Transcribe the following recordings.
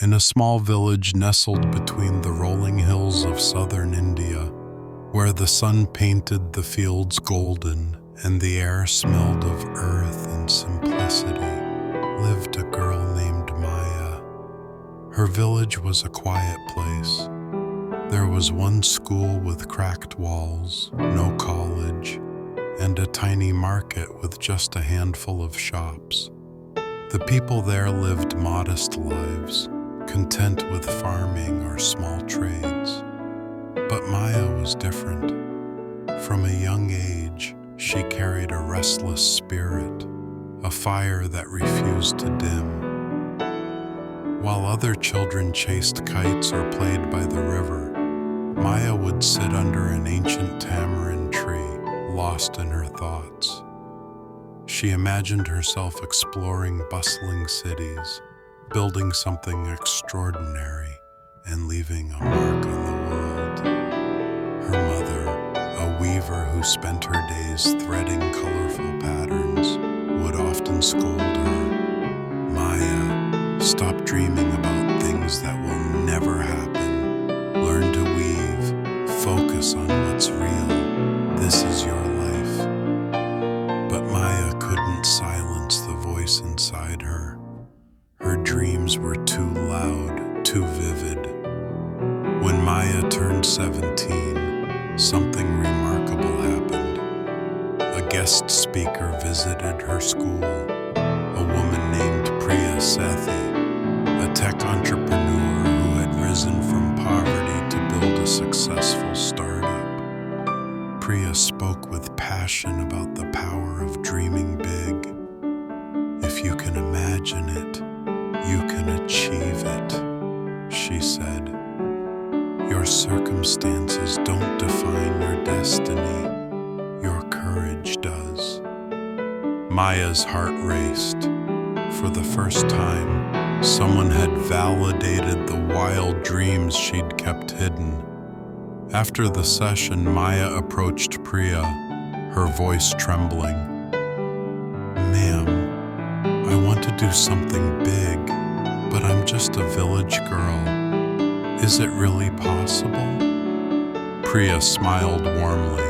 in a small village nestled between the rolling hills of southern India, where the sun painted the fields golden and the air smelled of earth and simplicity, lived a girl named Maya. Her village was a quiet place. There was one school with cracked walls, no college, and a tiny market with just a handful of shops. The people there lived modest lives, content with farming or small trades. But Maya was different. From a young age, she carried a restless spirit, a fire that refused to dim. While other children chased kites or played by the river, Maya would sit under an ancient tamarind tree, lost in her thoughts. She imagined herself exploring bustling cities, building something extraordinary, and leaving a mark on the world. Her mother, a weaver who spent her days threading colorful patterns, would often scold her. Maya, stop dreaming about things that will never happen. Learn to weave. Focus on what's real. This is your life. But Maya couldn't silence the voice inside her. Her dreams were too loud, too vivid. When Maya turned 17, something remarkable happened. A guest speaker visited her school, a woman named Priya Sethi, a tech entrepreneur who had risen from poverty to build a successful startup. Priya spoke with passion about the power of dreaming big. If you can imagine it, you can achieve it, she said. Your circumstances don't define your destiny. Your courage does. Maya's heart raced. For the first time, someone had validated the wild dreams she'd kept hidden. After the session, Maya approached Priya, her voice trembling. Ma'am, I want to do something big, but I'm just a village girl. Is it really possible? Priya smiled warmly.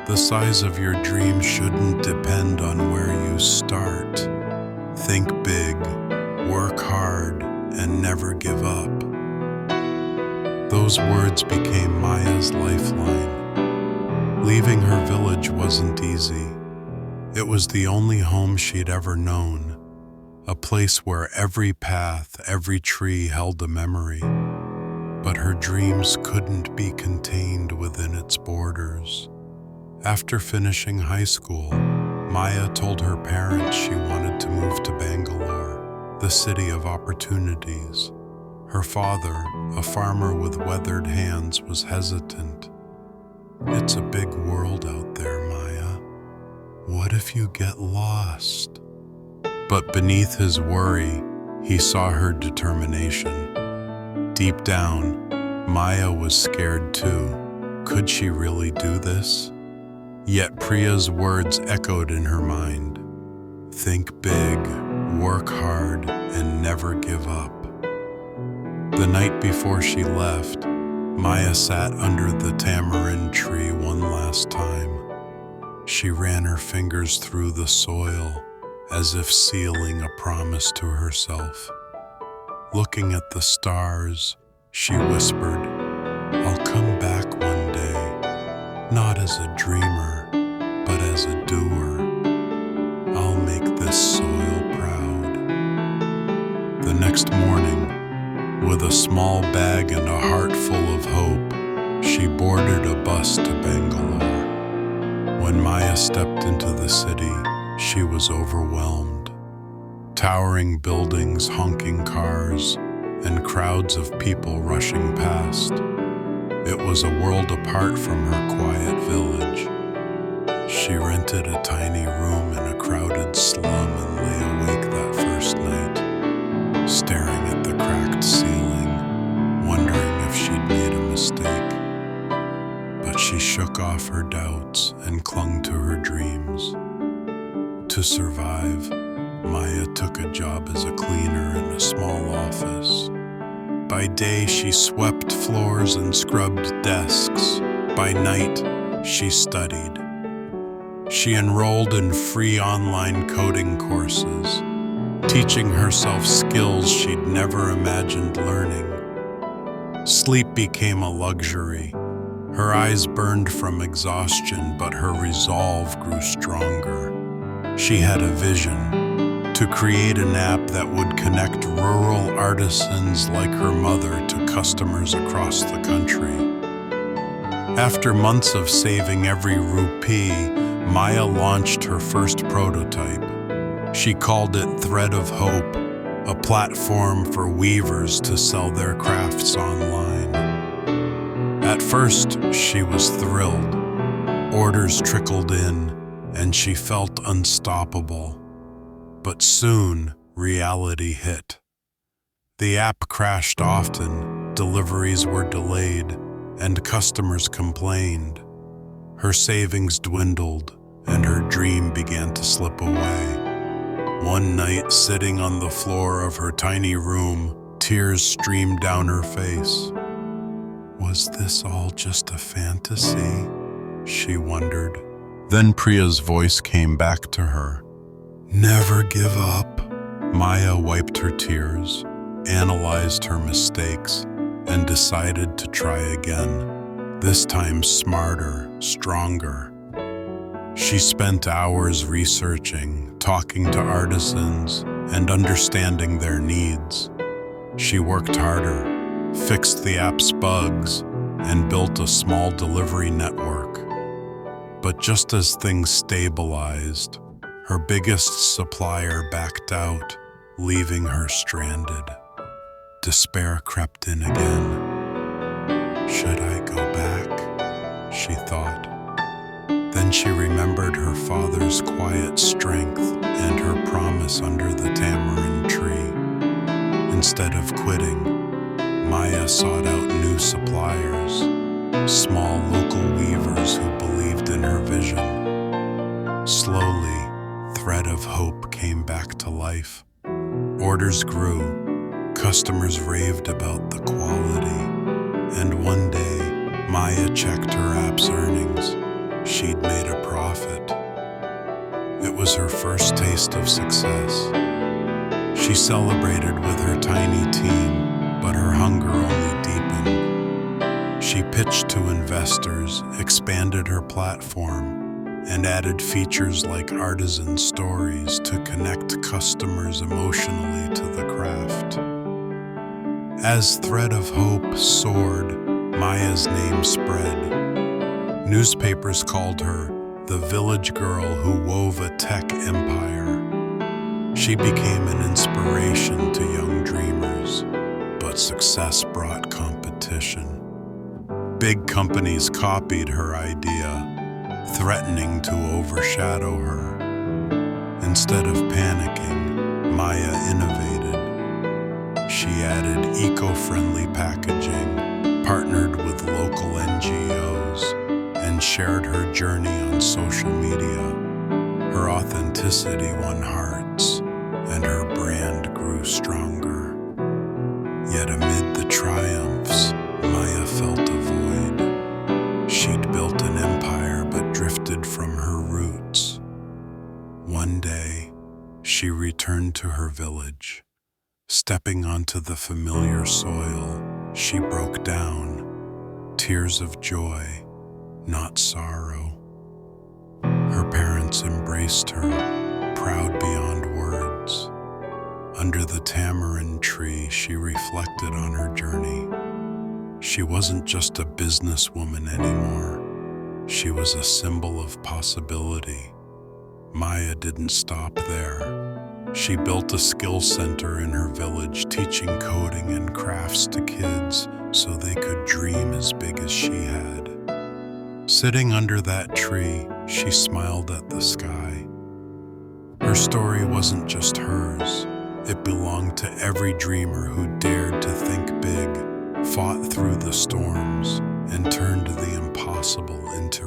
The size of your dream shouldn't depend on where you start. Think big, work hard, and never give up. Those words became Maya's lifeline. Leaving her village wasn't easy. It was the only home she'd ever known, a place where every path, every tree held a memory. But her dreams couldn't be contained within its borders. After finishing high school, Maya told her parents she wanted to move to Bangalore, the city of opportunities. Her father, a farmer with weathered hands, was hesitant. It's a big world out there, Maya. What if you get lost? But beneath his worry, he saw her determination. Deep down, Maya was scared too. Could she really do this? Yet Priya's words echoed in her mind. Think big, work hard, and never give up. The night before she left, Maya sat under the tamarind tree one last time. She ran her fingers through the soil, as if sealing a promise to herself. Looking at the stars, she whispered, I'll come back one day, not as a dreamer, but as a doer. I'll make this soil proud. The next morning, with a small bag and a heart full of hope, she boarded a bus to Bangalore. When Maya stepped into the city, she was overwhelmed. Towering buildings, honking cars, and crowds of people rushing past. It was a world apart from her quiet village. She rented a tiny room in a crowded slum and lay awake that first night, staring at the cracked ceiling, wondering if she'd made a mistake. But she shook off her doubts and clung to her dreams. To survive, Maya took a job as a cleaner in a small office, By day, she swept floors and scrubbed desks. By night, she studied. She enrolled in free online coding courses, teaching herself skills she'd never imagined learning. Sleep became a luxury. Her eyes burned from exhaustion, but her resolve grew stronger. She had a vision to create an app that would connect rural artisans like her mother to customers across the country. After months of saving every rupee, Maya launched her first prototype. She called it Thread of Hope, a platform for weavers to sell their crafts online. At first, she was thrilled. Orders trickled in, and she felt unstoppable. But soon, reality hit. The app crashed often, deliveries were delayed, and customers complained. Her savings dwindled, and her dream began to slip away. One night, sitting on the floor of her tiny room, tears streamed down her face. Was this all just a fantasy? She wondered. Then Priya's voice came back to her. Never give up. Maya wiped her tears, analyzed her mistakes, and decided to try again. This time smarter, stronger. She spent hours researching, talking to artisans, and understanding their needs. She worked harder, fixed the app's bugs, and built a small delivery network. But just as things stabilized, her biggest supplier backed out, leaving her stranded. Despair crept in again. Should I go back? She thought. Then she remembered her father's quiet strength and her promise under the tamarind tree. Instead of quitting, Maya sought out new suppliers, small local weavers who believed in her vision. Slowly, Thread of Hope came back to life. Orders grew, customers raved about the quality, and one day, Maya checked her app's earnings. She'd made a profit. It was her first taste of success. She celebrated with her tiny team, but her hunger only deepened. She pitched to investors, expanded her platform, and added features like artisan stories to connect customers emotionally to the craft. As Thread of Hope soared, Maya's name spread. Newspapers called her the village girl who wove a tech empire. She became an inspiration to young dreamers, but success brought competition. Big companies copied her idea, threatening to overshadow her. Instead of panicking, Maya innovated. She added eco-friendly packaging, partnered with local NGOs, and shared her journey on social media. Her authenticity won hearts, and her brand grew stronger. Yet amid the triumphs, Maya felt a void. She'd built an empire but drifted from her roots. One day, she returned to her village. Stepping onto the familiar soil, she broke down, tears of joy, not sorrow. Her parents embraced her, proud beyond words. Under the tamarind tree, she reflected on her journey. She wasn't just a businesswoman anymore. She was a symbol of possibility. Maya didn't stop there. She built a skill center in her village, teaching coding and crafts to kids so they could dream as big as she had. Sitting under that tree, she smiled at the sky. Her story wasn't just hers. It belonged to every dreamer who dared to think big, fought through the storms, and turned the impossible into